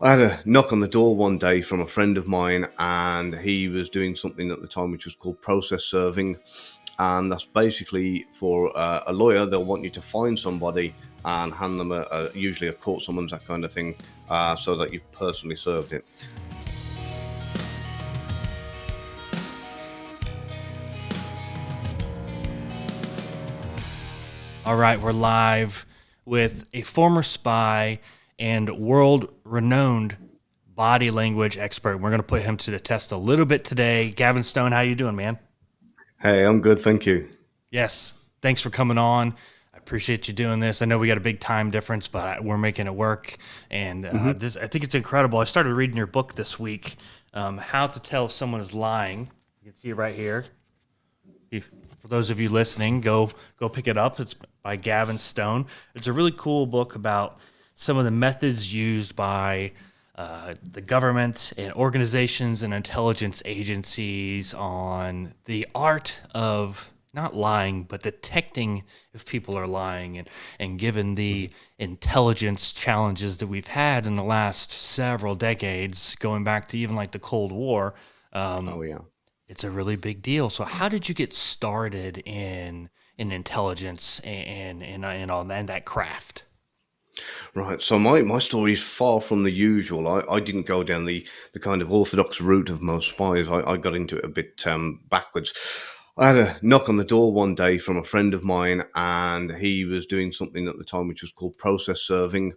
I had a knock on the door one day from a friend of mine, and he was doing something at the time which was called process serving. And that's basically for a lawyer, they'll want you to find somebody and hand them usually a court summons, that kind of thing, so that you've personally served it. All right, we're live with a former spy and world-renowned body language expert. We're going to put him to the test a little bit today. Gavin Stone, how you doing, man? Hey, I'm good, thank you. Yes, thanks for coming on. I appreciate you doing this. I know we got a big time difference, but we're making it work. And this, I think it's incredible. I started reading your book this week, How to Tell if Someone is Lying. You can see it right here. For those of you listening, go pick it up. It's by Gavin Stone. It's a really cool book about some of the methods used by the government and organizations and intelligence agencies on the art of not lying, but detecting if people are lying. And given the intelligence challenges that we've had in the last several decades, going back to even like the Cold War, Oh yeah. it's a really big deal. So how did you get started in intelligence and all that, and that craft? Right, so my story is far from the usual. I didn't go down the kind of orthodox route of most spies. I got into it a bit backwards. I had a knock on the door one day from a friend of mine, and he was doing something at the time which was called process serving.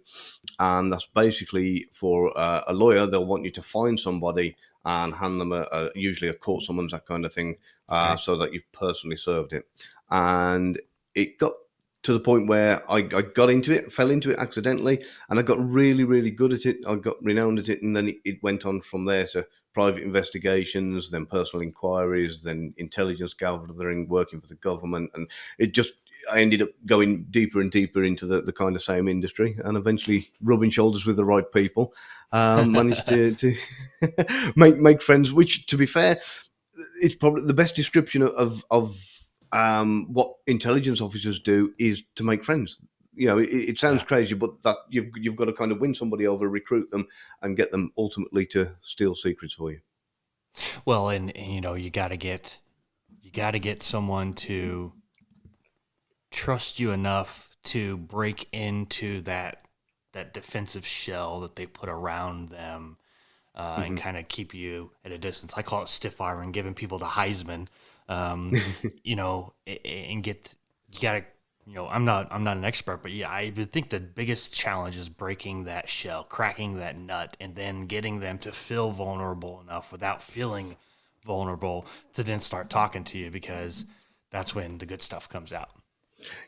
And that's basically for a lawyer, they'll want you to find somebody and hand them usually a court summons, that kind of thing, Okay. so that you've personally served it. And it got to the point where I got into it, fell into it accidentally, and I got really, really good at it. I got renowned at it, and then it went on from there to private investigations, then personal inquiries, then intelligence gathering, working for the government, and it just I ended up going deeper and deeper into the kind of same industry, and eventually rubbing shoulders with the right people, managed to make friends. Which, to be fair, it's probably the best description of what intelligence officers do is to make friends. You know, it sounds Yeah. crazy, but that you've got to kind of win somebody over, recruit them, and get them ultimately to steal secrets for you. Well, and you know, you got to get someone to trust you enough to break into that defensive shell that they put around them, and Hmm. kind of keep you at a distance. I call it stiff iron, giving people the Heisman. Um, you know, and get you got to. You know, I'm not an expert, but yeah, I would think the biggest challenge is breaking that shell, cracking that nut, and then getting them to feel vulnerable enough without feeling vulnerable to then start talking to you, because that's when the good stuff comes out.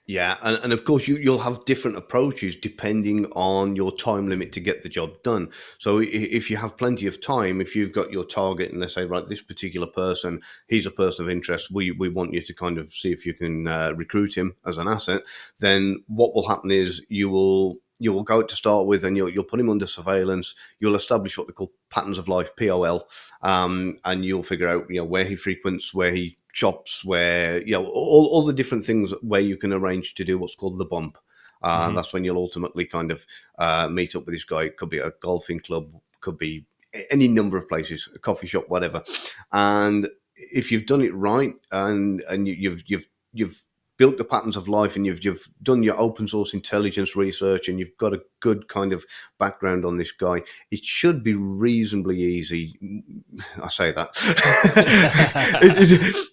Yeah, and of course you'll have different approaches depending on your time limit to get the job done. So if you have plenty of time, if you've got your target and they say, right, this particular person, he's a person of interest, we want you to kind of see if you can recruit him as an asset, then what will happen is you will go out to start with, and you'll put him under surveillance. You'll establish what they call patterns of life (POL), and you'll figure out where he frequents, where he shops, where all the different things where you can arrange to do what's called the bump. Hmm. That's when you'll ultimately kind of meet up with this guy. It could be a golfing club, could be any number of places, a coffee shop, whatever. And if you've done it right, and you've built the patterns of life, and you've done your open source intelligence research, and you've got a good kind of background on this guy, it should be reasonably easy. I say that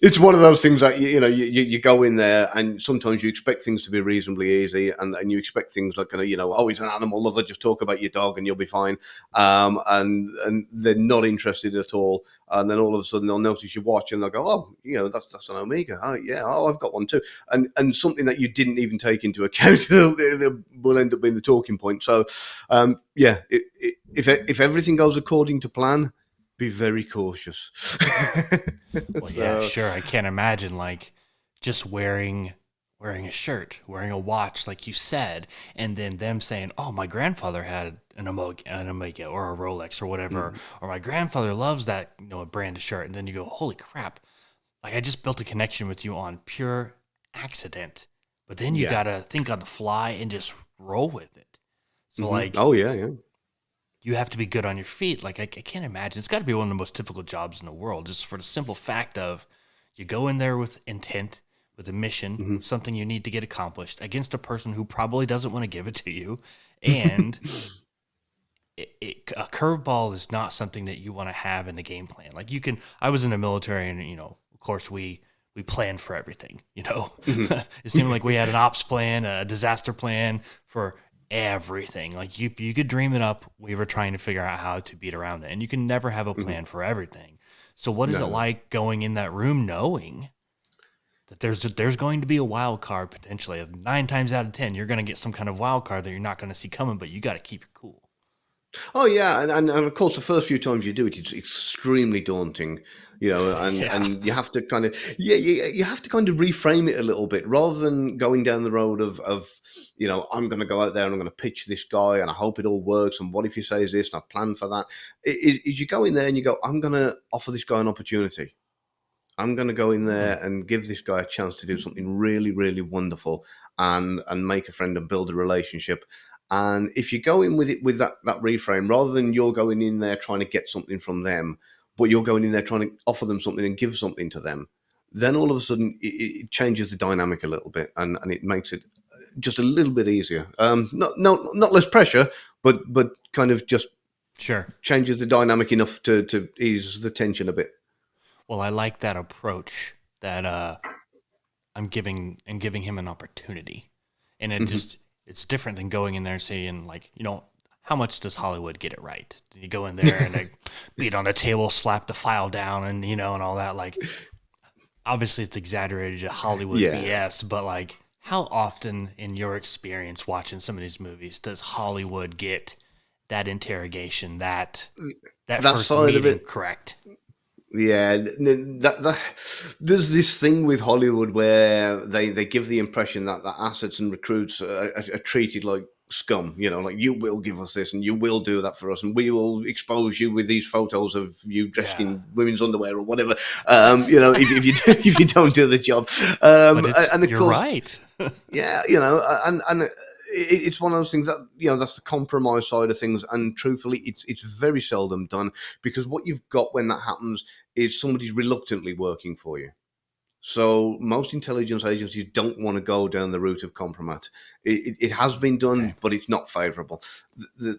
it's one of those things that you go in there, and sometimes you expect things to be reasonably easy, and you expect things like oh, he's an animal lover, just talk about your dog and you'll be fine, and they're not interested at all, and then all of a sudden they'll notice your watch and they'll go, oh, that's an Omega. Oh yeah, oh, I've got one too, and something that you didn't even take into account will end up being the talking point. So yeah, if everything goes according to plan, be very cautious. Well, yeah, So sure. I can't imagine like just wearing a shirt, wearing a watch, like you said, and then them saying, "Oh, my grandfather had an Omega or a Rolex or whatever," mm, or "My grandfather loves that brand of shirt," and then you go, "Holy crap!" Like I just built a connection with you on pure accident, but then you yeah. gotta think on the fly and just roll with it. So Hmm. like Oh yeah, yeah. you have to be good on your feet. Like I can't imagine. It's got to be one of the most difficult jobs in the world, just for the simple fact of you go in there with intent, with a mission, Hmm. something you need to get accomplished against a person who probably doesn't want to give it to you, and a curveball is not something that you want to have in the game plan. Like you can, I was in the military, and of course we planned for everything. Hmm. It seemed like we had an ops plan, a disaster plan for everything. Like you could dream it up. We were trying to figure out how to beat around it, and you can never have a Hmm. plan for everything. So what is it No, no. like going in that room knowing that there's going to be a wild card potentially? 9 times out of 10, you're going to get some kind of wild card that you're not going to see coming, but you got to keep your cool. Oh yeah, and of course the first few times you do it, it's extremely daunting, and Yeah. you have to kind of you have to kind of reframe it a little bit rather than going down the road of I'm going to go out there and I'm going to pitch this guy and I hope it all works and what if he says this and I plan for that. You go in there and you go, I'm going to offer this guy an opportunity. I'm going to go in Hmm. there and give this guy a chance to do something really, really wonderful and make a friend and build a relationship. And if you go in with it with that reframe, rather than you're going in there trying to get something from them, but you're going in there trying to offer them something and give something to them, then all of a sudden it changes the dynamic a little bit and it makes it just a little bit easier. Not less pressure, but kind of just Sure. changes the dynamic enough to ease the tension a bit. Well, I like that approach that I'm giving him an opportunity. And Hmm. it's different than going in there and saying like, how much does Hollywood get it right? You go in there and they beat on the table, slap the file down and and all that. Like obviously it's exaggerated Hollywood Yeah. BS, but like how often in your experience watching some of these movies does Hollywood get that interrogation, that That first side of it. meeting correct? Yeah, there's this thing with Hollywood where they give the impression that assets and recruits are treated like scum. Like you will give us this and you will do that for us, and we will expose you with these photos of you dressed Yeah. in women's underwear or whatever. If you if you don't do the job, But and of you're course, right. yeah, and it's one of those things that that's the compromise side of things, and truthfully, it's very seldom done because what you've got when that happens is somebody's reluctantly working for you. So most intelligence agencies don't want to go down the route of compromise. It has been Okay. done, but it's not favourable.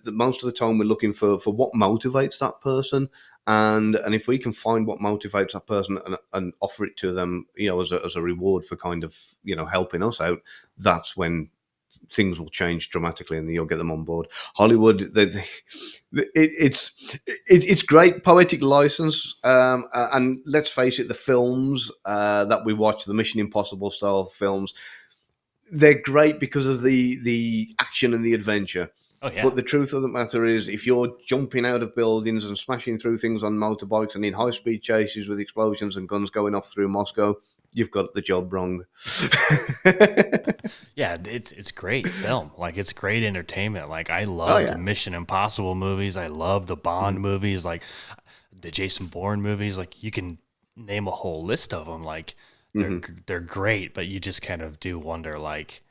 Most of the time, we're looking for what motivates that person, and if we can find what motivates that person and offer it to them, as a reward for kind of helping us out, that's when things will change dramatically and you'll get them on board. Hollywood, it's great poetic license, and let's face it, the films that we watch, the Mission Impossible style films, they're great because of the action and the adventure. Oh yeah. But the truth of the matter is, if you're jumping out of buildings and smashing through things on motorbikes and in high speed chases with explosions and guns going off through Moscow, you've got the job wrong. Yeah, it's great film. Like it's great entertainment. Like I Oh love the yeah. Mission Impossible movies. I love the Bond Mhm. movies, like the Jason Bourne movies. Like you can name a whole list of them. Like Mhm. they're great, but you just kind of do wonder like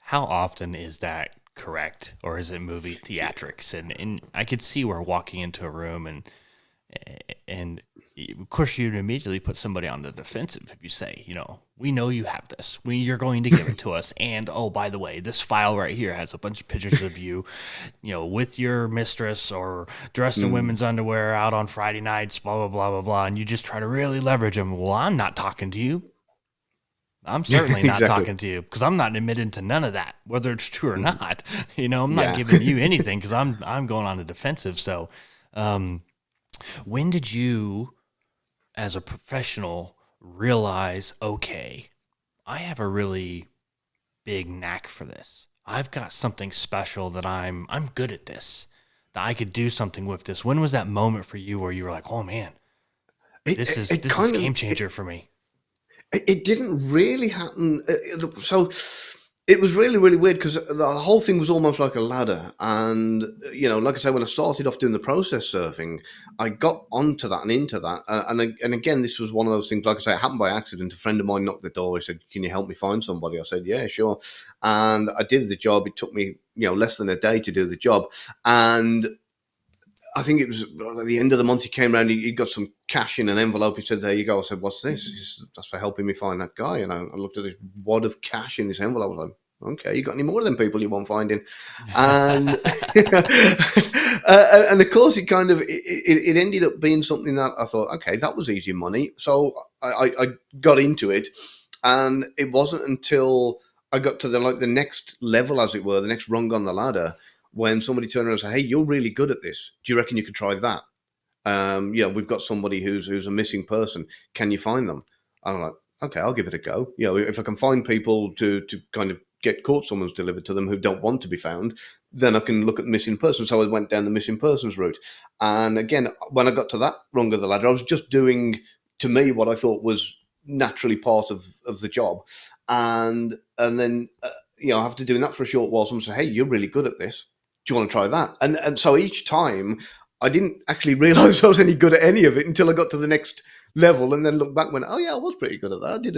how often is that correct or is it movie theatrics? And I could see where walking into a room and of course you'd immediately put somebody on the defensive if you say, we know you have this. You're going to give it to us. And oh, by the way, this file right here has a bunch of pictures of you, with your mistress or dressed in Mm. women's underwear out on Friday nights, blah blah blah blah blah. And you just try to really leverage them. Well, I'm not talking to you. I'm certainly not Exactly. talking to you because I'm not admitting to none of that, whether it's true or Mhm. not. I'm not Yeah. giving you anything because I'm going on the defensive. So, um, when did you as a professional realize, okay, I have a really big knack for this. I've got something special that I'm good at this. That I could do something with this. When was that moment for you where you were like, "Oh man, It, this it, is it this is kind of game changer for me." it didn't really happen. So it was really, really weird because the whole thing was almost like a ladder. And, like I say, when I started off doing the process surfing, I got onto that and into that. And again, this was one of those things, like I say, it happened by accident. A friend of mine knocked the door. He said, "Can you help me find somebody?" I said, "Yeah, sure." And I did the job. It took me, less than a day to do the job. And I think it was at the end of the month. He came around. He got some cash in an envelope. He said, "There you go." I said, "What's this?" He said, "That's for helping me find that guy." And I looked at this wad of cash in this envelope. I was like, "Okay, you got any more of them people you want finding?" And and of course, it ended up being something that I thought, okay, that was easy money. So I got into it, and it wasn't until I got to the next level, as it were, the next rung on the ladder, when somebody turned around and said, "Hey, you're really good at this. Do you reckon you could try that? We've got somebody who's a missing person. Can you find them?" And I'm like, "Okay, I'll give it a go. If I can find people to kind of get court summons delivered to them who don't want to be found, then I can look at missing persons." So I went down the missing persons route. And again, when I got to that rung of the ladder, I was just doing, to me, what I thought was naturally part of the job. And then, after doing that for a short while, someone said, "Hey, you're really good at this. Do you want to try that?" And so each time, I didn't actually realize I was any good at any of it until I got to the next level, and then looked back and went, "Oh yeah, I was pretty good at that. I did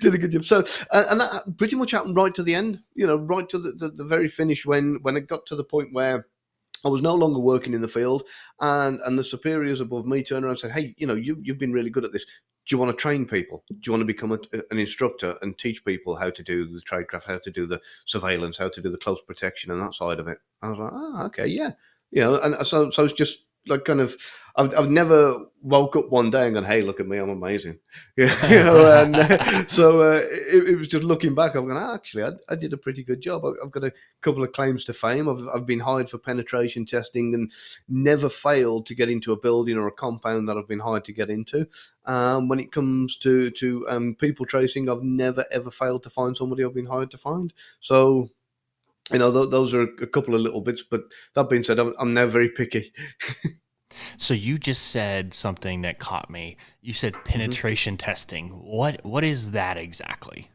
did a good job." So, and that pretty much happened right to the end. Right to the very finish, when it got to the point where I was no longer working in the field, and the superiors above me turned around and said, "Hey, you've been really good at this. Do you want to train people? Do you want to become an instructor and teach people how to do the tradecraft, how to do the surveillance, how to do the close protection and that side of it?" I was like, "Oh, okay, yeah." And so it's just like kind of, I've never woke up one day and gone, "Hey, look at me, I'm amazing." And it was just looking back, I'm going, actually, I did a pretty good job. I've got a couple of claims to fame. I've been hired for penetration testing and never failed to get into a building or a compound that I've been hired to get into. When it comes to people tracing, I've never ever failed to find somebody I've been hired to find. So those are a couple of little bits. But that being said, I'm now very picky. So you just said something that caught me. You said Mhm. penetration testing. What is that exactly?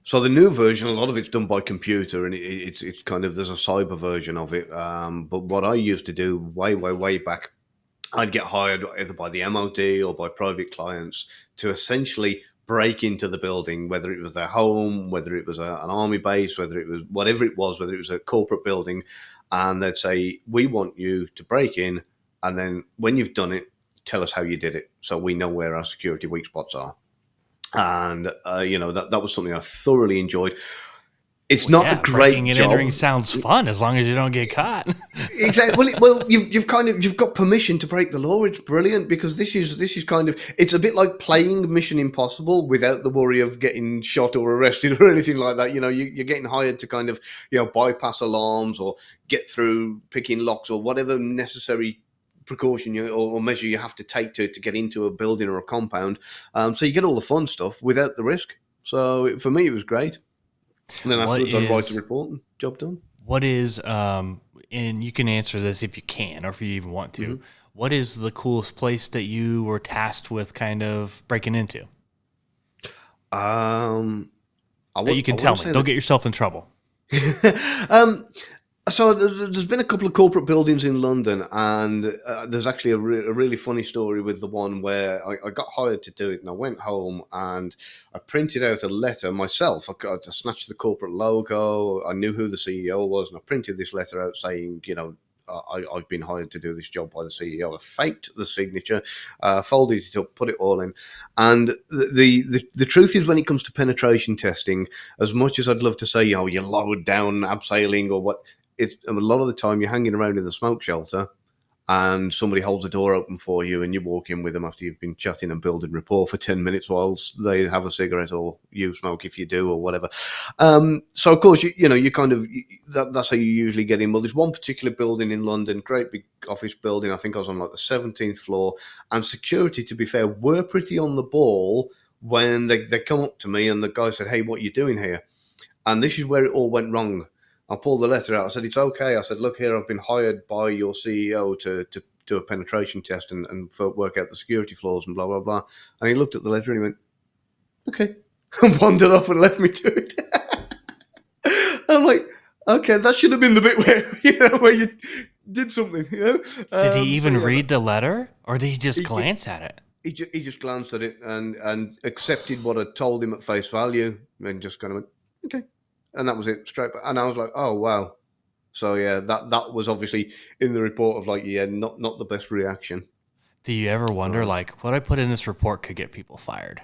So the new version, a lot of it's done by computer, and it's kind of, there's a cyber version of it. But what I used to do way back, I'd get hired either by the MOD or by private clients to essentially break into the building, whether it was their home, whether it was an army base, whether it was whatever it was, whether it was a corporate building, and they'd say, "We want you to break in, and then when you've done it, tell us how you did it, so we know where our security weak spots are." And that was something I thoroughly enjoyed. It's Well, not a yeah, breaking great and entering job. sounds fun as long as you don't get caught. Exactly. You've got permission to break the law. It's brilliant, because this is kind of, it's a bit like playing Mission Impossible without the worry of getting shot or arrested or anything like that. You're getting hired to kind of bypass alarms or get through picking locks or whatever necessary precaution or measure you have to take to get into a building or a compound. So you get all the fun stuff without the risk. So for me, it was great. And then what afterwards, I'd write a is report and job done. what is and you can answer this if you can or if you even want to. Mm-hmm. What is the coolest place that you were tasked with kind of breaking into? Um, That you I can want tell to me. say Don't get yourself in trouble. that. So there's been a couple of corporate buildings in London, and there's actually a really funny story with the one where I got hired to do it, and I went home and I printed out a letter myself. I snatched the corporate logo. I knew who the CEO was, and I printed this letter out saying, I've been hired to do this job by the CEO. I faked the signature, folded it up, put it all in. And the truth is, when it comes to penetration testing, as much as I'd love to say, you're lowered down abseiling or what, it's a lot of the time you're hanging around in the smoke shelter, and somebody holds a door open for you, and you walk in with them after you've been chatting and building rapport for 10 minutes whilst they have a cigarette, or you smoke if you do, or whatever. So of course, you kind of, that's how you usually get in. Well, there's one particular building in London, great big office building. I think I was on like the 17th floor, and security, to be fair, were pretty on the ball when they come up to me, and the guy said, "Hey, what are you doing here?" And this is where it all went wrong. I pulled the letter out. I said, "It's okay." I said, "Look here, I've been hired by your CEO to do a penetration test and work out the security flaws and blah, blah, blah." And he looked at the letter and he went, "Okay." And wandered off and left me to it. I'm like, okay, that should have been the bit where, where you did something, Did he So even yeah, read the letter or did he just he, glance at it? he just glanced at it and accepted what I told him at face value, and just kind of went, "Okay." And that was it, straight back. And I was like, "Oh, wow." So yeah, that was obviously in the report of like, yeah, not the best reaction. Do you ever wonder, So like, what I put in this report could get people fired?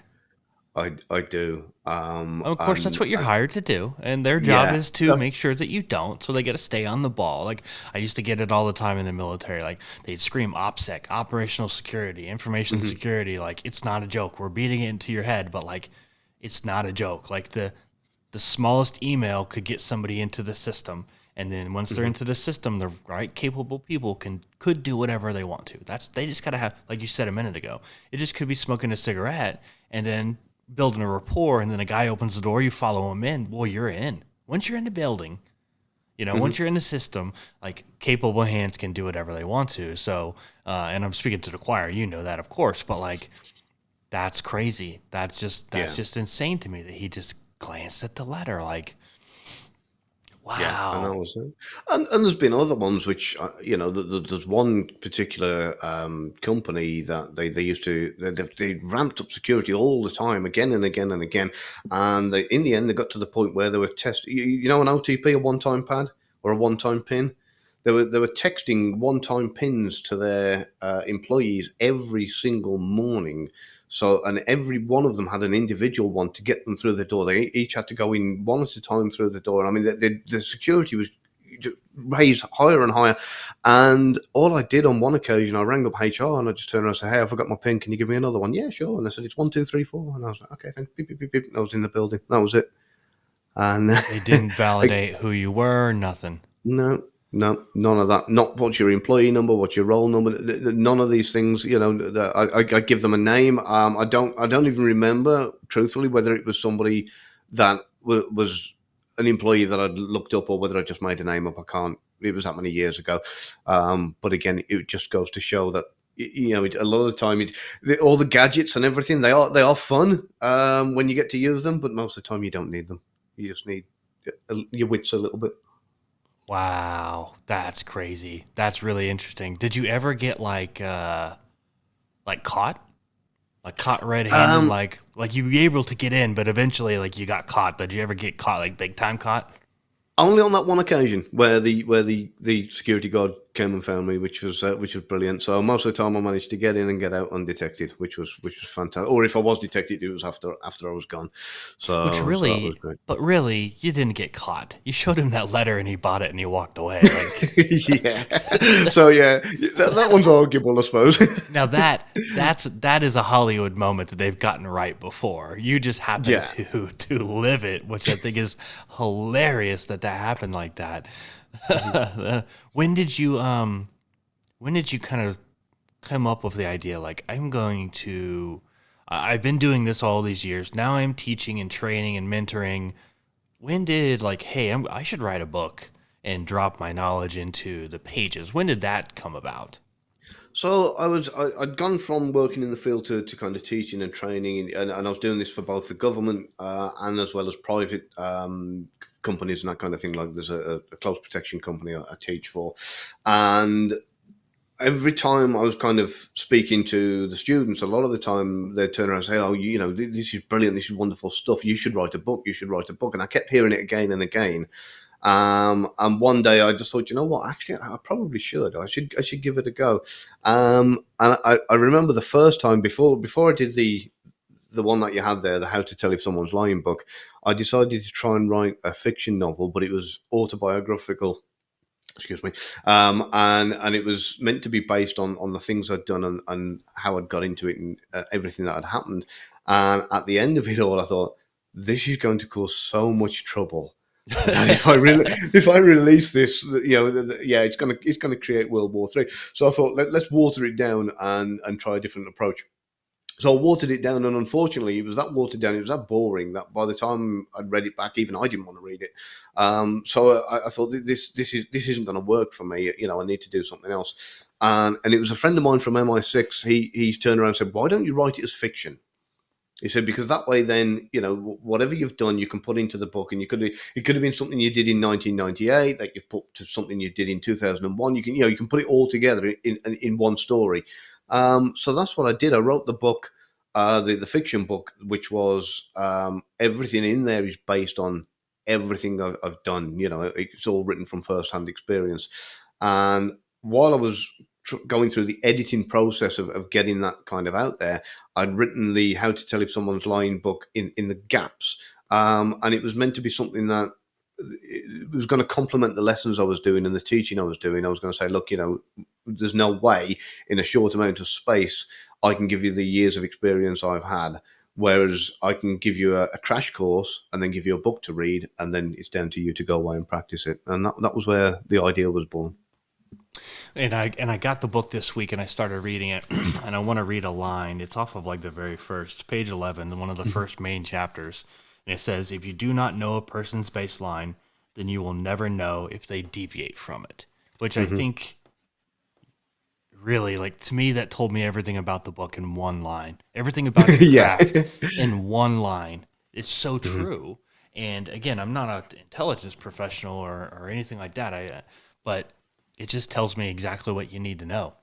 I do. Of course, that's what you're And hired to do, and their job yeah, is to that's make sure that you don't. So they got to stay on the ball. Like I used to get it all the time in the military. Like they'd scream OPSEC, operational security, information mhm, security. Like it's not a joke. We're beating it into your head, but like it's not a joke. Like the smallest email could get somebody into the system, and then once they're mhm. into the system, the right capable people could do whatever they want to. That's they just gotta have, like you said a minute ago, it just could be smoking a cigarette and then building a rapport, and then a guy opens the door, you follow him in. Well, you're in. Once you're in the building, once Mhm. you're in the system, like capable hands can do whatever they want to. So, and I'm speaking to the choir, you know that, of course, but like that's crazy. That's Yeah, just insane to me that he just glanced at the letter. Like, yeah, and that wow. was it. And there's been other ones which there's one particular company that they used to they ramped up security all the time, again and again and again, and in the end they got to the point where they were testing. You know, an OTP, a one-time pad or a one-time pin. They were texting one-time pins to their employees every single morning. So, and every one of them had an individual one to get them through the door. They each had to go in one at a time through the door. I mean, the security was raised higher and higher. And all I did on one occasion, I rang up HR and I just turned around and said, "Hey, I forgot my pin. Can you give me another one?" "Yeah, sure." And they said, "It's 1, 2, 3, 4." And I was like, "Okay, thanks." Beep, beep, beep, beep. And I was in the building. That was it. And They didn't like, validate who you were, nothing. no, no, none of that. Not what's your employee number, what's your role number. None of these things. I give them a name. I don't even remember, truthfully, whether it was somebody that was an employee that I'd looked up or whether I just made a name up. I can't. It was that many years ago. But again, it just goes to show that a lot of the time, all the gadgets and everything, they are fun when you get to use them, but most of the time you don't need them. You just need your wits a little bit. Wow, that's crazy. That's really interesting. Did you ever get like caught? Like caught red-handed, Um, like you were able to get in, but eventually like you got caught. Did you ever get caught, like big time caught? Only on that one occasion where the security guard came and found me, which was brilliant. So most of the time I managed to get in and get out undetected, which was fantastic. Or if I was detected, it was after I was gone. Which So that was really, great. but really, you didn't get caught. You showed him that letter and he bought it and he walked away. Like Yeah. So yeah, that one's arguable, I suppose. now that is a Hollywood moment that they've gotten right before. You just happened Yeah. to live it, which I think is hilarious that that happened like that. Mhm. when did you when did you kind of come up with the idea like I'm going to I've been doing this all these years. Now I'm teaching and training and mentoring. When did like, hey, I should write a book and drop my knowledge into the pages? When did that come about? So I'd gone from working in the field to kind of teaching and training, and I was doing this for both the government and as well as private companies and that kind of thing. Like there's a close protection company I teach for, and every time I was kind of speaking to the students, a lot of the time they'd turn around and say, "Oh, this is brilliant. This is wonderful stuff. You should write a book. You should write a book." And I kept hearing it again and again. And one day I just thought, you know what? Actually, I probably should. I should give it a go. And I remember the first time before I did the one that you had there, the How to Tell If Someone's Lying book. I decided to try and write a fiction novel, but it was autobiographical. Excuse me, and it was meant to be based on the things I'd done and how I'd got into it and everything that had happened. And at the end of it all, I thought this is going to cause so much trouble that if I release this, yeah, it's gonna create World War III. So I thought let's water it down and try a different approach. So I watered it down, and unfortunately, it was that watered down. It was that boring that by the time I'd read it back, even I didn't want to read it. So I thought this isn't going to work for me. I need to do something else. And it was a friend of mine from MI6. He's turned around and said, "Why don't you write it as fiction?" He said, because that way, then whatever you've done, you can put into the book, and it could have been something you did in 1998 that you put to something you did in 2001. You can put it all together in one story. So that's what I did. I wrote the book, the fiction book, which was everything in there is based on everything I've done. You know, it's all written from first-hand experience. And while I was going through the editing process of getting that kind of out there, I'd written the How to Tell If Someone's Lying book in the gaps. And it was meant to be something that it was going to complement the lessons I was doing and the teaching I was doing. I was going to say, look, you know, there's no way in a short amount of space I can give you the years of experience I've had. Whereas I can give you a crash course and then give you a book to read, and then it's down to you to go away and practice it. And that was where the idea was born. And I got the book this week and I started reading it and I want to read a line. It's off of like the very first page 11, one of the first main chapters. And it says, if you do not know a person's baseline, then you will never know if they deviate from it, which I think really, like, to me, that told me everything about the book in one line, everything about your Yeah. craft in one line. It's so true. And again, I'm not an intelligence professional or anything like that. But it just tells me exactly what you need to know.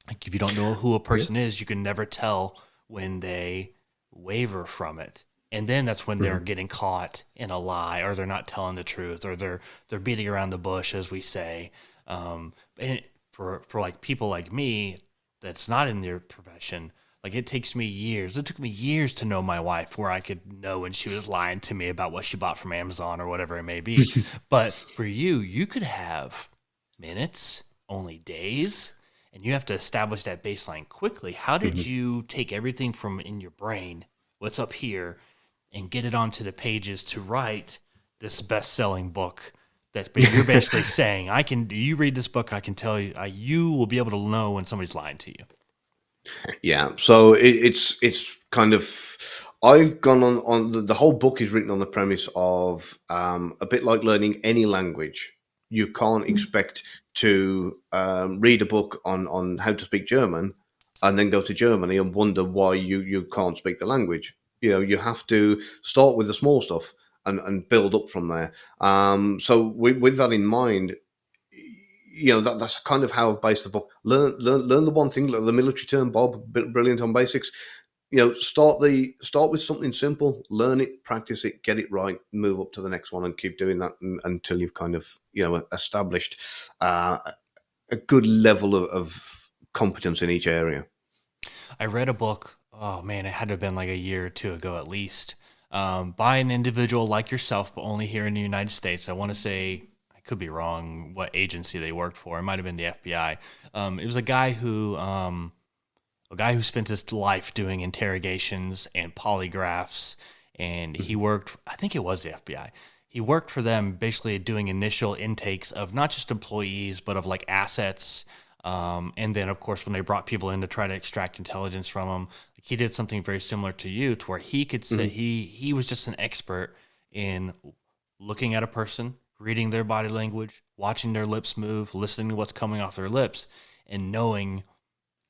Like, if you don't know who a person is, you can never tell when they waver from it. And then that's when they're getting caught in a lie, or they're not telling the truth, or they're beating around the bush, as we say. And for like people like me, that's not in their profession, like it takes me years. It took me years to know my wife, where I could know when she was lying to me about what she bought from Amazon or whatever it may be. But for you, you could have minutes, only days, and you have to establish that baseline quickly. How did you take everything from in your brain, what's up here, and get it onto the pages to write this best-selling book? That you're basically saying, you read this book, I can tell you, you will be able to know when somebody's lying to you. Yeah, so it's kind of, I've gone on the whole book is written on the premise of a bit like learning any language. You can't expect to read a book on how to speak German and then go to Germany and wonder why you can't speak the language. You know, you have to start with the small stuff and build up from there. So with that in mind, you know, that's kind of how I've based the book. Learn the one thing, the military term, Bob, brilliant on basics. You know, start with something simple, learn it, practice it, get it right, move up to the next one, and keep doing that until you've kind of, you know, established a good level of competence in each area. I read a book, oh man, it had to have been like a year or two ago at least, by an individual like yourself, but only here in the United States. I want to say, I could be wrong, what agency they worked for. It might have been the FBI. It was a guy who spent his life doing interrogations and polygraphs, and he worked, I think it was the FBI. He worked for them basically doing initial intakes of not just employees, but of like assets. And then, of course, when they brought people in to try to extract intelligence from them, like he did something very similar to you, to where he could say he was just an expert in looking at a person, reading their body language, watching their lips move, listening to what's coming off their lips, and knowing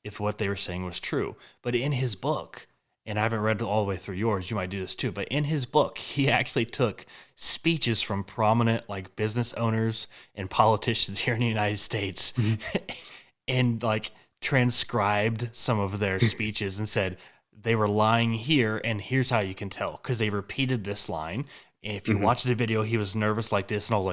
if what they were saying was true. But in his book, and I haven't read all the way through yours, you might do this too, but in his book, he actually took speeches from prominent like business owners and politicians here in the United States and like transcribed some of their speeches and said they were lying here, and here's how you can tell, because they repeated this line. And if you watch the video, he was nervous like this, and I was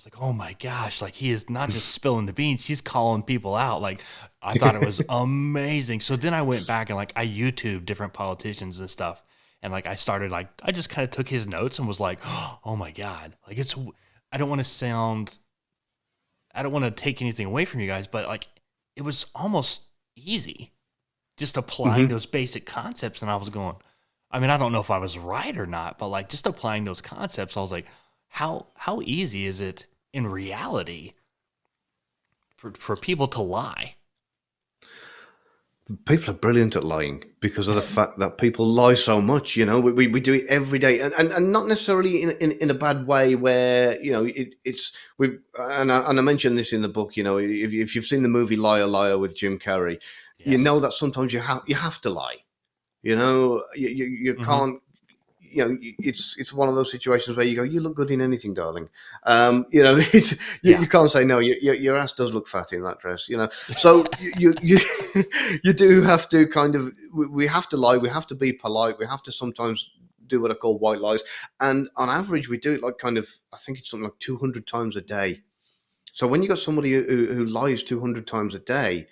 like, oh my gosh, like he is not just spilling the beans, he's calling people out. Like, I thought it was amazing. So then I went back and like I YouTubed different politicians and stuff. And like I started like, I just kind of took his notes and was like, oh my God. Like I don't want to take anything away from you guys, but like it was almost easy just applying those basic concepts. And I was going, I mean, I don't know if I was right or not, but like just applying those concepts, I was like, how easy is it in reality for people to lie? People are brilliant at lying because of the fact that people lie so much. You know, we do it every day, and not necessarily in a bad way where, you know, it's we and I mentioned this in the book. You know, if you've seen the movie Liar Liar with Jim Carrey, you know Yes. that sometimes you have to lie. You know, you Mm-hmm. can't. You know, it's one of those situations where you go, you look good in anything, darling. You know, Yeah. you can't say no. Your ass does look fat in that dress. You know, so you do have to kind of, we have to lie. We have to be polite. We have to sometimes do what I call white lies, and on average we do it like kind of, I think it's something like 200 times a day. So when you got somebody who lies 200 times a day,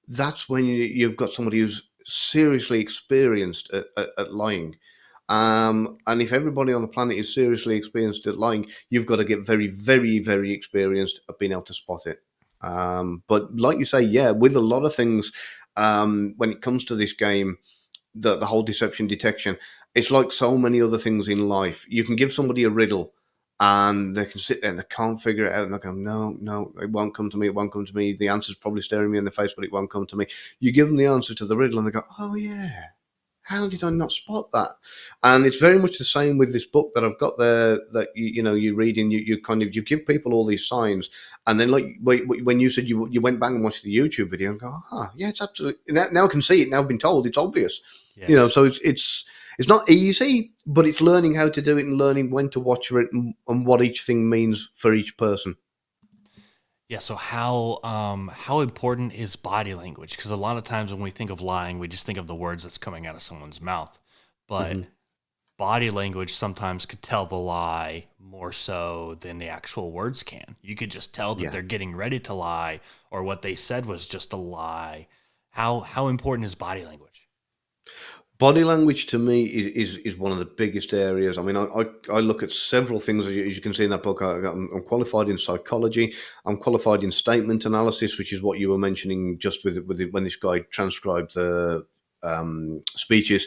that's when you've got somebody who's seriously experienced at lying. And if everybody on the planet is seriously experienced at lying, you've got to get very, very, very experienced at being able to spot it. But like you say, yeah, with a lot of things, when it comes to this game, the whole deception detection, it's like so many other things in life. You can give somebody a riddle and they can sit there and they can't figure it out, and they go, no, no, it won't come to me, it won't come to me. The answer's probably staring me in the face, but it won't come to me. You give them the answer to the riddle and they go, oh yeah, how did I not spot that? And it's very much the same with this book that I've got there, that you read and you kind of, you give people all these signs, and then like when you said you went back and watched the YouTube video and go, yeah, it's absolutely, now I can see it, now I've been told it's obvious. Yes. So it's not easy, but it's learning how to do it and learning when to watch it, and what each thing means for each person. Yeah. So how important is body language? Because a lot of times when we think of lying, we just think of the words that's coming out of someone's mouth, but Hmm. body language sometimes could tell the lie more so than the actual words can. You could just tell that Yeah. they're getting ready to lie, or what they said was just a lie. How important is body language? Body language to me is one of the biggest areas. I mean, I look at several things, as you can see in that book. I'm qualified in psychology. I'm qualified in statement analysis, which is what you were mentioning just when this guy transcribed the speeches.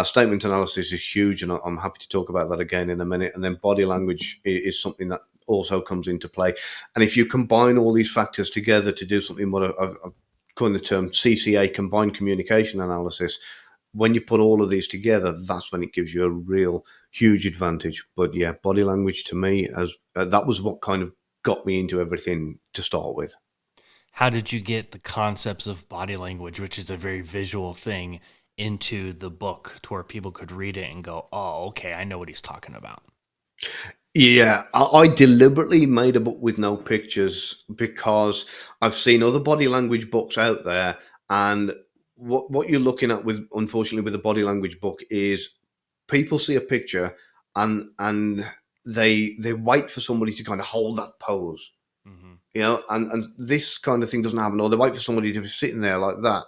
Statement analysis is huge, and I'm happy to talk about that again in a minute. And then body language is something that also comes into play. And if you combine all these factors together to do something, what I've coined the term CCA, combined communication analysis, when you put all of these together, that's when it gives you a real huge advantage. But yeah, body language to me, as that was what kind of got me into everything to start with. How did you get the concepts of body language, which is a very visual thing, into the book to where people could read it and go, "Oh, okay, I know what he's talking about." Yeah, I deliberately made a book with no pictures because I've seen other body language books out there, and what you're looking at with, unfortunately, with a body language book is people see a picture, and they wait for somebody to kind of hold that pose, Hmm. and this kind of thing doesn't happen, or they wait for somebody to be sitting there like that,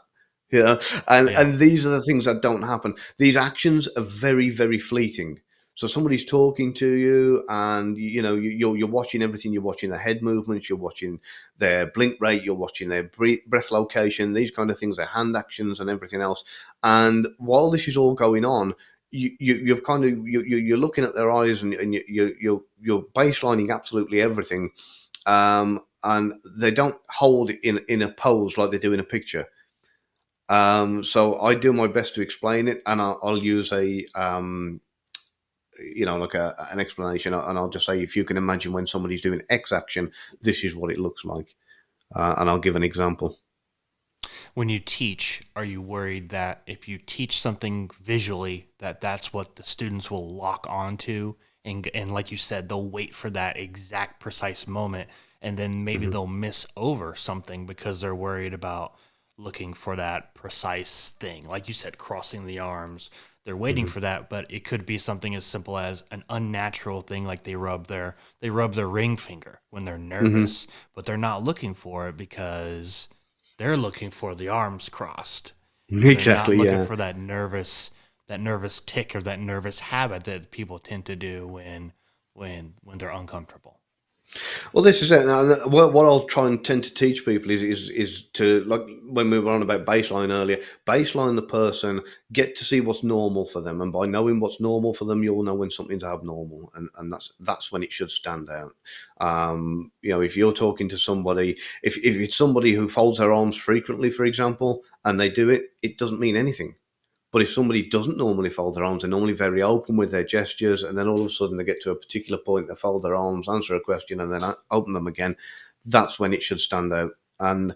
you know, and Yeah. and these are the things that don't happen. These actions are very, very fleeting. So somebody's talking to you, and you're watching everything. You're watching their head movements, you're watching their blink rate, you're watching their breath location, these kind of things, their hand actions, and everything else. And while this is all going on, you've kind of you're looking at their eyes, and you're baselining absolutely everything, and they don't hold it in a pose like they do in a picture. So I do my best to explain it, and I'll use like an explanation, and I'll just say, if you can imagine when somebody's doing X action, this is what it looks like, and I'll give an example. When you teach, are you worried that if you teach something visually, that that's what the students will lock onto, and like you said, they'll wait for that exact precise moment, and then maybe Hmm. they'll miss over something because they're worried about looking for that precise thing. Like you said, crossing the arms. They're waiting Hmm. for that, but it could be something as simple as an unnatural thing, like they rub their ring finger when they're Hmm. nervous, but they're not looking for it because they're looking for the arms crossed. They're not Exactly. looking Yeah. for that nervous tick or that nervous habit that people tend to do when they're uncomfortable. Well, this is it. And what I'll try and tend to teach people is to, like when we were on about baseline earlier, baseline the person, get to see what's normal for them, and by knowing what's normal for them, you'll know when something's abnormal, and that's when it should stand out. If you're talking to somebody, if it's somebody who folds their arms frequently, for example, and they do it, it doesn't mean anything. But if somebody doesn't normally fold their arms, they're normally very open with their gestures, and then all of a sudden they get to a particular point, they fold their arms, answer a question, and then open them again, that's when it should stand out. And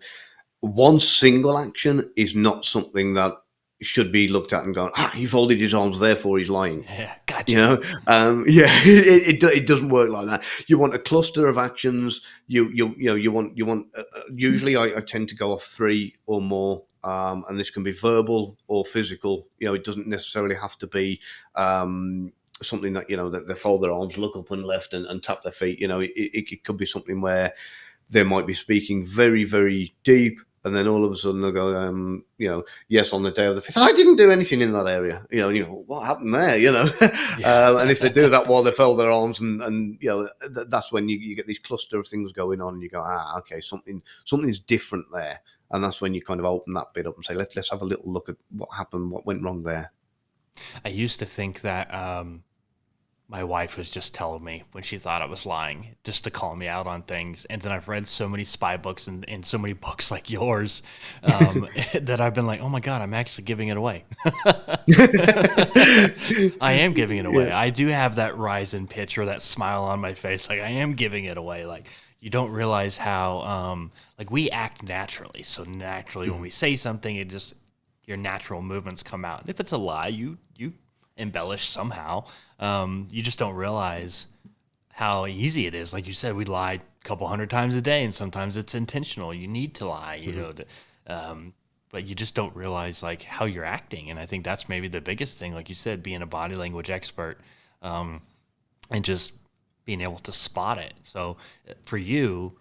one single action is not something that should be looked at and gone, he folded his arms, therefore he's lying. Yeah, You gotcha. know, yeah, it doesn't work like that. You want a cluster of actions. You want. Usually, I tend to go off three or more. and this can be verbal or physical. It doesn't necessarily have to be something that that they fold their arms, look up and left, and tap their feet. It could be something where they might be speaking very, very deep, and then all of a sudden they'll go, yes, on the day of the fifth, I didn't do anything in that area. What happened there? Yeah. And if they do that while they fold their arms, and that's when you get these cluster of things going on, and you go, okay, something's different there, and that's when you kind of open that bit up and say, let's have a little look at what happened, what went wrong there. I used to think that my wife was just telling me when she thought I was lying, just to call me out on things. And then I've read so many spy books and so many books like yours that I've been like, oh my God, I'm actually giving it away. I am giving it away. Yeah. I do have that rise in pitch or that smile on my face. Like I am giving it away. Like you don't realize how, like we act naturally. So naturally when we say something, it just, your natural movements come out. And if it's a lie, you embellish somehow. You just don't realize how easy it is. Like you said, we lie a couple hundred times a day, and sometimes it's intentional. You need to lie, but you just don't realize like how you're acting. And I think that's maybe the biggest thing, like you said, being a body language expert, and just being able to spot it. So for you,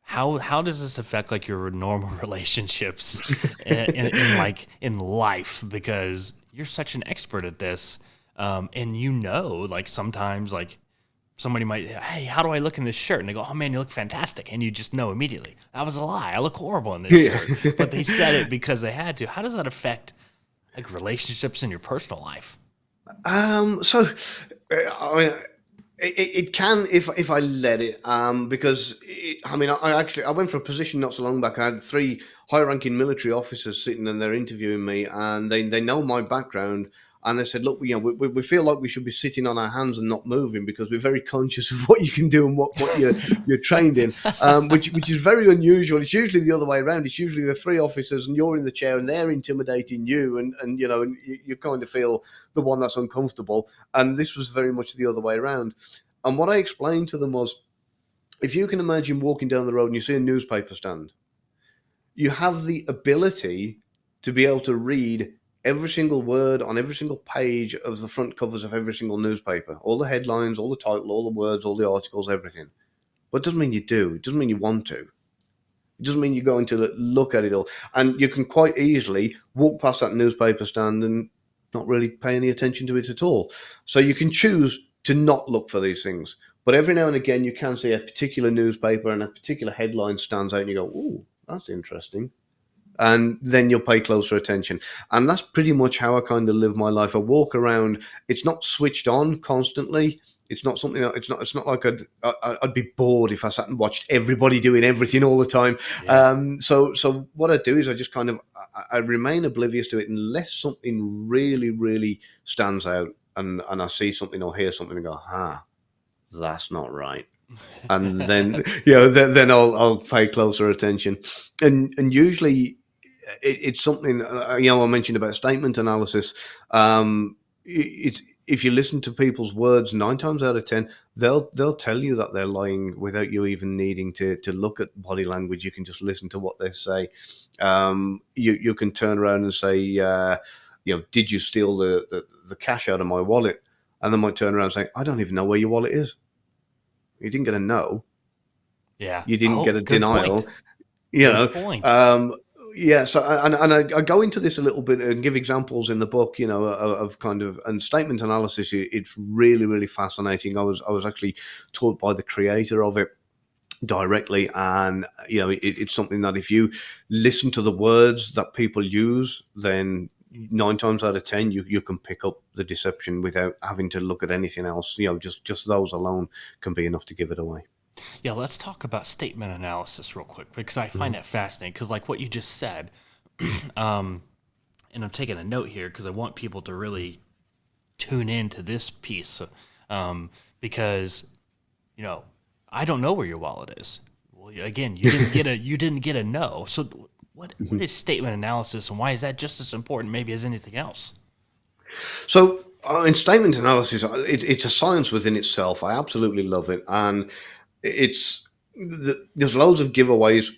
how does this affect like your normal relationships in life? Because you're such an expert at this, and like sometimes like somebody might, hey, how do I look in this shirt? And they go, oh man, you look fantastic, and you just know immediately that was a lie. I look horrible in this shirt, but they said it because they had to. How does that affect like relationships in your personal life? So, I mean, it can if I let it, because I went for a position not so long back. I had 3 high-ranking military officers sitting and they're interviewing me, and they know my background, and they said, look, we feel like we should be sitting on our hands and not moving because we're very conscious of what you can do and what you're trained in, which is very unusual. It's usually the other way around. It's usually the 3 officers and you're in the chair and they're intimidating you, and you kind of feel the one that's uncomfortable. And this was very much the other way around. And what I explained to them was, if you can imagine walking down the road and you see a newspaper stand, you have the ability to be able to read every single word on every single page of the front covers of every single newspaper, all the headlines, all the title, all the words, all the articles, everything. But it doesn't mean you do. It doesn't mean you want to. It doesn't mean you're going to look at it all. And you can quite easily walk past that newspaper stand and not really pay any attention to it at all. So you can choose to not look for these things. But every now and again, you can see a particular newspaper and a particular headline stands out and you go, ooh, that's interesting. And then you'll pay closer attention. And that's pretty much how I kind of live my life. I walk around. It's not switched on constantly. It's not something. It's not like I'd be bored if I sat and watched everybody doing everything all the time. Yeah. So what I do is I just kind of I remain oblivious to it unless something really, really stands out, and I see something or hear something and go, that's not right. And then then I'll pay closer attention, and usually it's something I mentioned about statement analysis. It's if you listen to people's words, 9 times out of 10, they'll tell you that they're lying without you even needing to look at body language. You can just listen to what they say. You can turn around and say, did you steal the cash out of my wallet? And they might turn around and say, I don't even know where your wallet is. You didn't get a no. Yeah. You didn't get a Good denial. point. You Good know, point. So I go into this a little bit and give examples in the book, of kind of, and statement analysis. It's really, really fascinating. I was actually taught by the creator of it directly, and it's something that if you listen to the words that people use, then 9 times out of 10 you can pick up the deception without having to look at anything else. Just those alone can be enough to give it away. Yeah, let's talk about statement analysis real quick because I find that fascinating. Because, like what you just said, and I'm taking a note here because I want people to really tune into this piece, because I don't know where your wallet is. Well, again, you didn't get a no. So, what is statement analysis, and why is that just as important, maybe, as anything else? So in statement analysis, it's a science within itself. I absolutely love it, and there's loads of giveaways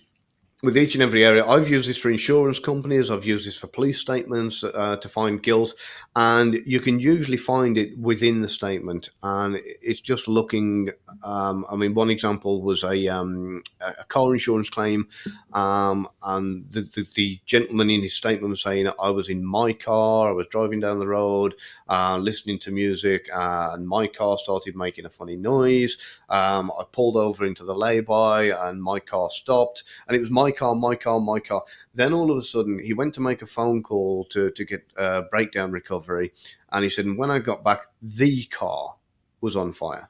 with each and every area. I've used this for insurance companies. I've used this for police statements to find guilt, and you can usually find it within the statement. And it's just looking. I mean, one example was a car insurance claim, and the gentleman in his statement was saying, "I was in my car. I was driving down the road, listening to music, and my car started making a funny noise. I pulled over into the lay-by, and my car stopped, and it was my car, my car, my car." Then all of a sudden, he went to make a phone call to get breakdown recovery, and he said, "And when I got back, the car was on fire."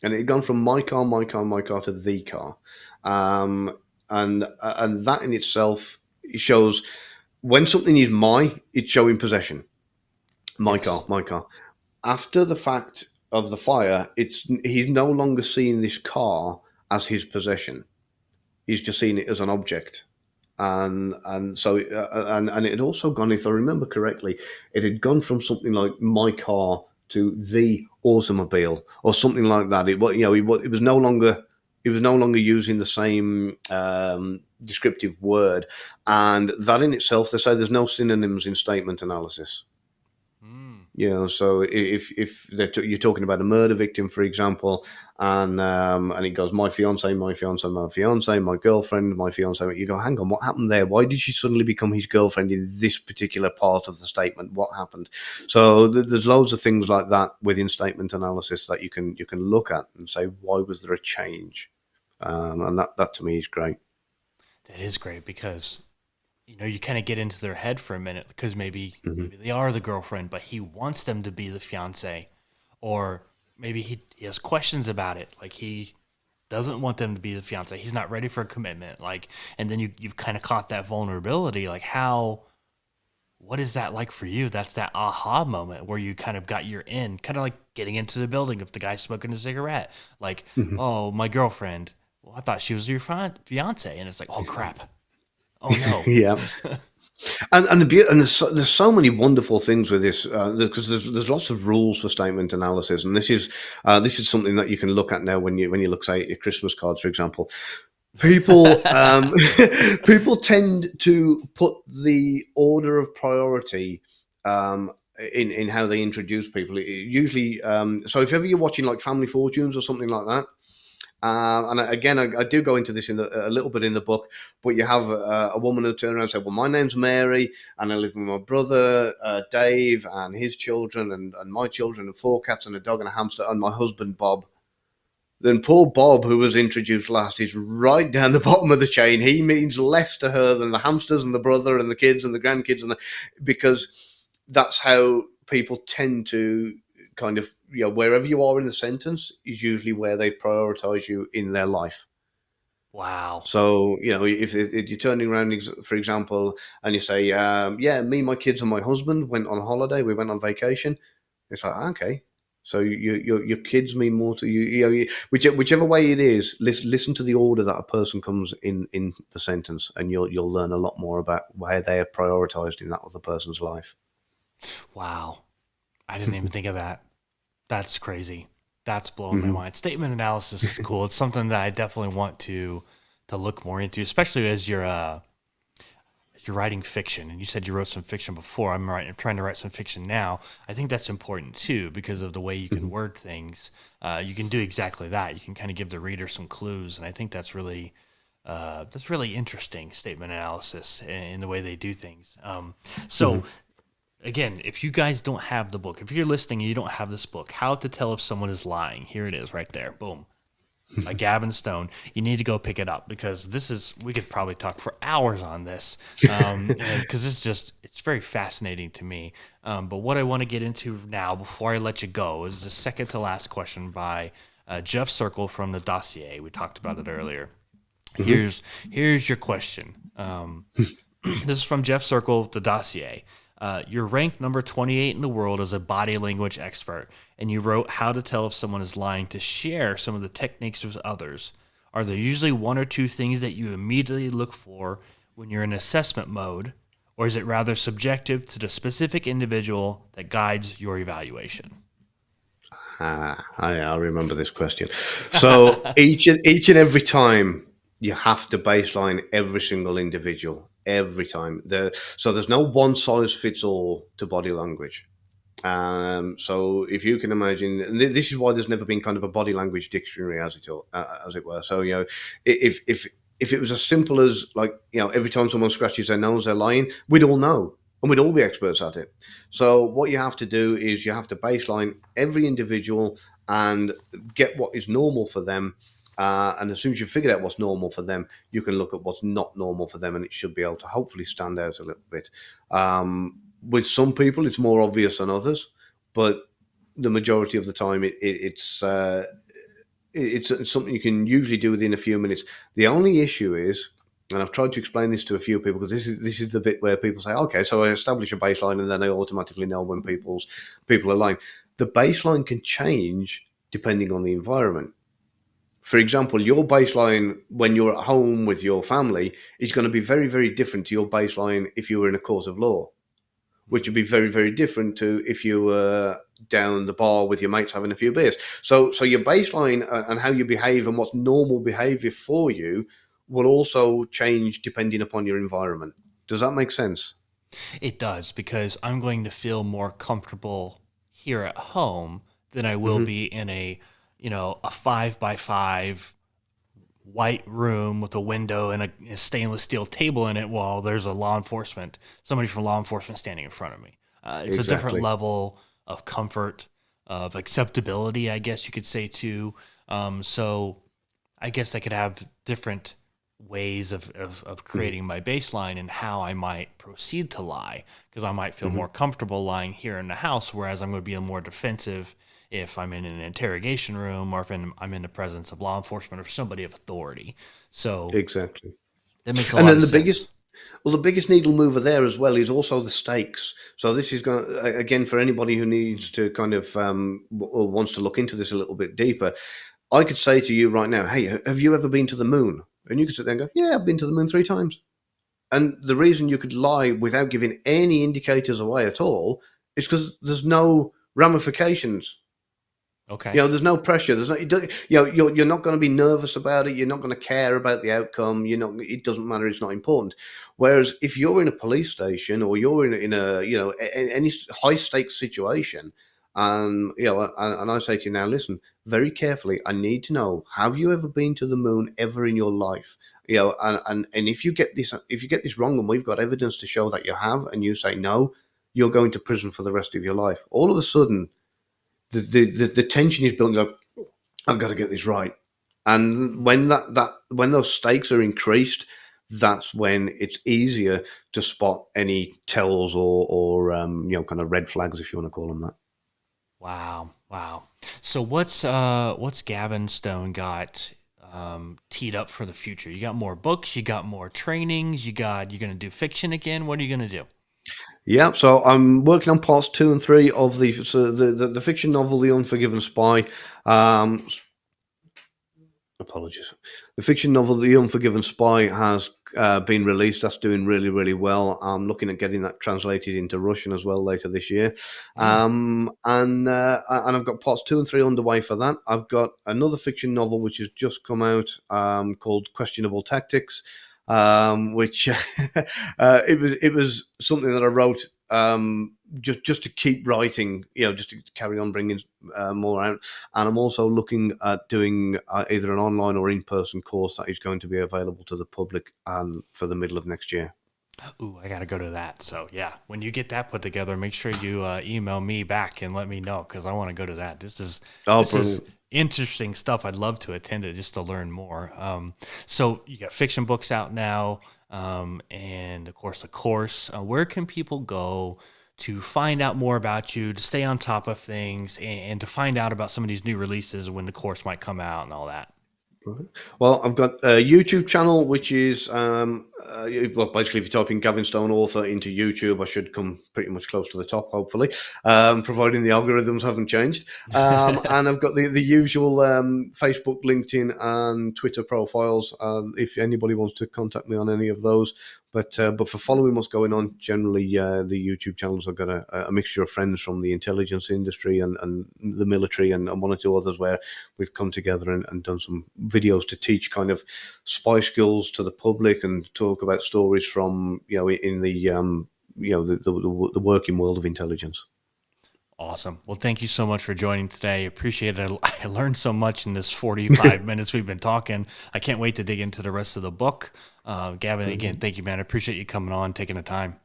And it had gone from my car, my car, my car to the car, and that in itself shows when something is it's showing possession. My Yes. car, my car. After the fact of the fire, he's no longer seeing this car as his possession. He's just seeing it as an object. And it had also gone, if I remember correctly, it had gone from something like my car to the automobile or something like that. It was no longer using the same descriptive word, and that in itself, they say there's no synonyms in statement analysis. Mm. So if you're talking about a murder victim, for example, and it goes my fiance, my fiance, my fiance, my girlfriend, my fiance, you go, hang on, what happened there? Why did she suddenly become his girlfriend in this particular part of the statement? What happened? So there's loads of things like that within statement analysis that you can look at and say, why was there a change? And that to me is great. That is great because you kind of get into their head for a minute because maybe Hmm. maybe they are the girlfriend, but he wants them to be the fiance, or maybe he has questions about it, like he doesn't want them to be the fiance. He's not ready for a commitment, like, and then you've kind of caught that vulnerability, like how what is that like for you? That's that aha moment where you kind of got your in, kind of like getting into the building if the guy's smoking a cigarette, like, Hmm. oh, my girlfriend. Well, I thought she was your fiance, and it's like, oh crap, oh no. Yeah. And there's so many wonderful things with this because there's lots of rules for statement analysis, and this is something that you can look at now when you look, say, at your Christmas cards, for example. People people tend to put the order of priority in how they introduce people. Usually, so if ever you're watching like Family Fortunes or something like that. And again, I do go into this a little bit in the book, but you have a woman who turn around and say, "Well, my name's Mary, and I live with my brother Dave and his children, and my children, and 4 cats and a dog and a hamster, and my husband Bob." Then poor Bob, who was introduced last, is right down the bottom of the chain. He means less to her than the hamsters and the brother and the kids and the grandkids, because that's how people tend to kind of, wherever you are in the sentence is usually where they prioritize you in their life. Wow. So, if you're turning around, for example, and you say, yeah, me, my kids, and my husband went on holiday, we went on vacation. It's like, okay. So your kids mean more to you. Whichever way it is, listen to the order that a person comes in the sentence, and you'll learn a lot more about where they are prioritized in that other person's life. Wow. I didn't even think of that. That's crazy. That's blowing my Hmm. mind. Statement analysis is cool. It's something that I definitely want to look more into, especially as you're writing fiction. And you said you wrote some fiction before. I'm trying to write some fiction now. I think that's important too because of the way you can Hmm. word things. You can do exactly that. You can kind of give the reader some clues, and I think that's really interesting statement analysis in the way they do things. So Hmm. again, if you guys don't have the book, if you're listening and you don't have this book, How to Tell If Someone is Lying, here it is right there. Boom. By Gavin Stone. You need to go pick it up because we could probably talk for hours on this because it's very fascinating to me. But what I want to get into now before I let you go is the second to last question by Jeff Circle from the Dossier. We talked about it earlier. Hmm. Here's your question. This is from Jeff Circle, the Dossier. You're ranked number 28 in the world as a body language expert, and you wrote How to Tell If Someone is Lying to share some of the techniques with others. Are there usually one or two things that you immediately look for when you're in assessment mode, or is it rather subjective to the specific individual that guides your evaluation? I remember this question. So each and every time you have to baseline every single individual every time. So there's no one size fits all to body language. So if you can imagine, and this is why there's never been kind of a body language dictionary, as it were. So if it was as simple as, like, every time someone scratches their nose, they're lying, we'd all know, and we'd all be experts at it. So what you have to do is you have to baseline every individual and get what is normal for them. And as soon as you've figured out what's normal for them, you can look at what's not normal for them, and it should be able to hopefully stand out a little bit. With some people, it's more obvious than others, but the majority of the time, it's something you can usually do within a few minutes. The only issue is, and I've tried to explain this to a few people, because this is the bit where people say, okay, so I establish a baseline and then I automatically know when people are lying. The baseline can change depending on the environment. For example, your baseline when you're at home with your family is going to be very, very different to your baseline if you were in a court of law, which would be very, very different to if you were down the bar with your mates having a few beers. So your baseline and how you behave and what's normal behavior for you will also change depending upon your environment. Does that make sense? It does, because I'm going to feel more comfortable here at home than I will Hmm. be in a 5 by 5 white room with a window and a stainless steel table in it while there's somebody from law enforcement standing in front of me. It's a different Exactly. level of comfort, of acceptability, I guess you could say too. So I guess I could have different ways of Hmm. creating my baseline and how I might proceed to lie, because I might feel Hmm. more comfortable lying here in the house, whereas I'm going to be more defensive if I'm in an interrogation room, or if I'm in the presence of law enforcement or somebody of authority. So Exactly. that makes a And lot then of the biggest sense. Well, the biggest needle mover there as well is also the stakes. So this is going again for anybody who needs to kind of or wants to look into this a little bit deeper. I could say to you right now, hey, have you ever been to the moon? And you could sit there and go, yeah, I've been to the moon 3 times. And the reason you could lie without giving any indicators away at all is because there's no ramifications. Okay. There's no pressure. There's no, you're not going to be nervous about it. You're not going to care about the outcome. It doesn't matter. It's not important. Whereas if you're in a police station or you're in a any high stakes situation, and I say to you now, listen very carefully. I need to know: have you ever been to the moon ever in your life? And if you get this wrong, and we've got evidence to show that you have, and you say no, you're going to prison for the rest of your life. All of a sudden the tension is building up. I've got to get this right. And when those stakes are increased, that's when it's easier to spot any tells or kind of red flags, if you want to call them that. Wow. Wow. So what's Gavin Stone got teed up for the future? You got more books, you got more trainings, you're gonna do fiction again. What are you gonna do? Yeah, so I'm working on parts 2 and 3 of the fiction novel, The Unforgiven Spy. Um, Apologies. The fiction novel The Unforgiven Spy has been released. That's doing really, really well. I'm looking at getting that translated into Russian as well later this year. Mm. And I've got parts 2 and 3 underway for that. I've got another fiction novel which has just come out called Questionable Tactics, which it was something that I wrote just to keep writing, just to carry on bringing more out. And I'm also looking at doing either an online or in-person course that is going to be available to the public for the middle of next year. Ooh, I gotta go to that. So yeah, when you get that put together, make sure you email me back and let me know, because I want to go to that. Oh, This is brilliant. interesting stuff. I'd love to attend it just to learn more. So you got fiction books out now, and of course the course. Where can people go to find out more about you, to stay on top of things, and to find out about some of these new releases when the course might come out and all that? Well, I've got a YouTube channel which is Well, basically, if you type in Gavin Stone author into YouTube, I should come pretty much close to the top, hopefully, providing the algorithms haven't changed. And I've got the usual Facebook, LinkedIn, and Twitter profiles. If anybody wants to contact me on any of those, but for following what's going on, generally, the YouTube channels have got a mixture of friends from the intelligence industry and the military and one or two others where we've come together and done some videos to teach kind of spy skills to the public and talk about stories from in the the working world of intelligence. Awesome. Well, thank you so much for joining today. Appreciate it. I learned so much in this 45 minutes we've been talking. I can't wait to dig into the rest of the book. Gavin, again, thank you, man. I appreciate you coming on, taking the time.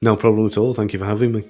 No problem at all. Thank you for having me.